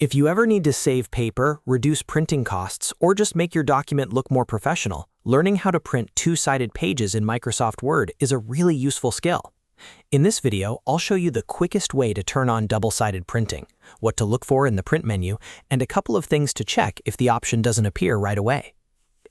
If you ever need to save paper, reduce printing costs, or just make your document look more professional, learning how to print two-sided pages in Microsoft Word is a really useful skill. In this video, I'll show you the quickest way to turn on double-sided printing, what to look for in the print menu, and a couple of things to check if the option doesn't appear right away.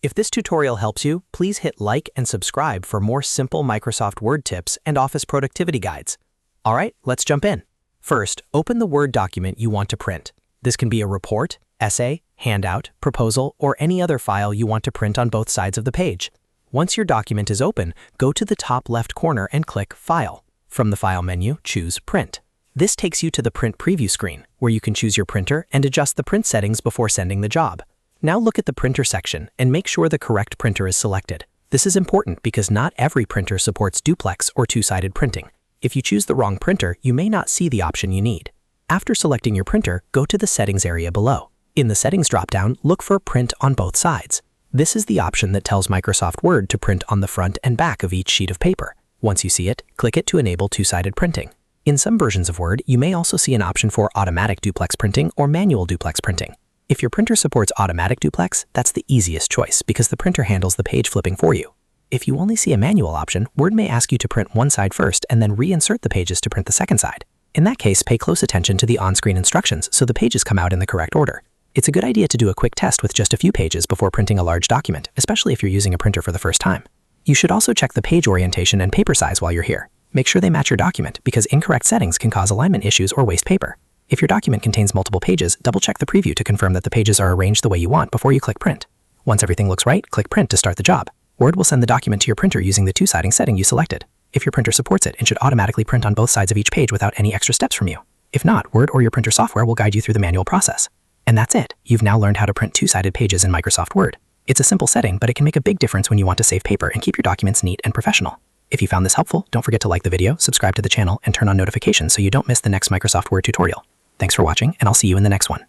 If this tutorial helps you, please hit like and subscribe for more simple Microsoft Word tips and Office productivity guides. All right, let's jump in. First, open the Word document you want to print. This can be a report, essay, handout, proposal, or any other file you want to print on both sides of the page. Once your document is open, go to the top left corner and click File. From the File menu, choose Print. This takes you to the Print Preview screen, where you can choose your printer and adjust the print settings before sending the job. Now look at the printer section and make sure the correct printer is selected. This is important because not every printer supports duplex or two-sided printing. If you choose the wrong printer, you may not see the option you need. After selecting your printer, go to the Settings area below. In the Settings dropdown, look for Print on both sides. This is the option that tells Microsoft Word to print on the front and back of each sheet of paper. Once you see it, click it to enable two-sided printing. In some versions of Word, you may also see an option for automatic duplex printing or manual duplex printing. If your printer supports automatic duplex, that's the easiest choice because the printer handles the page flipping for you. If you only see a manual option, Word may ask you to print one side first and then reinsert the pages to print the second side. In that case, pay close attention to the on-screen instructions so the pages come out in the correct order. It's a good idea to do a quick test with just a few pages before printing a large document, especially if you're using a printer for the first time. You should also check the page orientation and paper size while you're here. Make sure they match your document because incorrect settings can cause alignment issues or waste paper. If your document contains multiple pages, double-check the preview to confirm that the pages are arranged the way you want before you click Print. Once everything looks right, click Print to start the job. Word will send the document to your printer using the two-siding setting you selected. If your printer supports it, it should automatically print on both sides of each page without any extra steps from you. If not, Word or your printer software will guide you through the manual process. And that's it. You've now learned how to print two-sided pages in Microsoft Word. It's a simple setting, but it can make a big difference when you want to save paper and keep your documents neat and professional. If you found this helpful, don't forget to like the video, subscribe to the channel, and turn on notifications so you don't miss the next Microsoft Word tutorial. Thanks for watching, and I'll see you in the next one.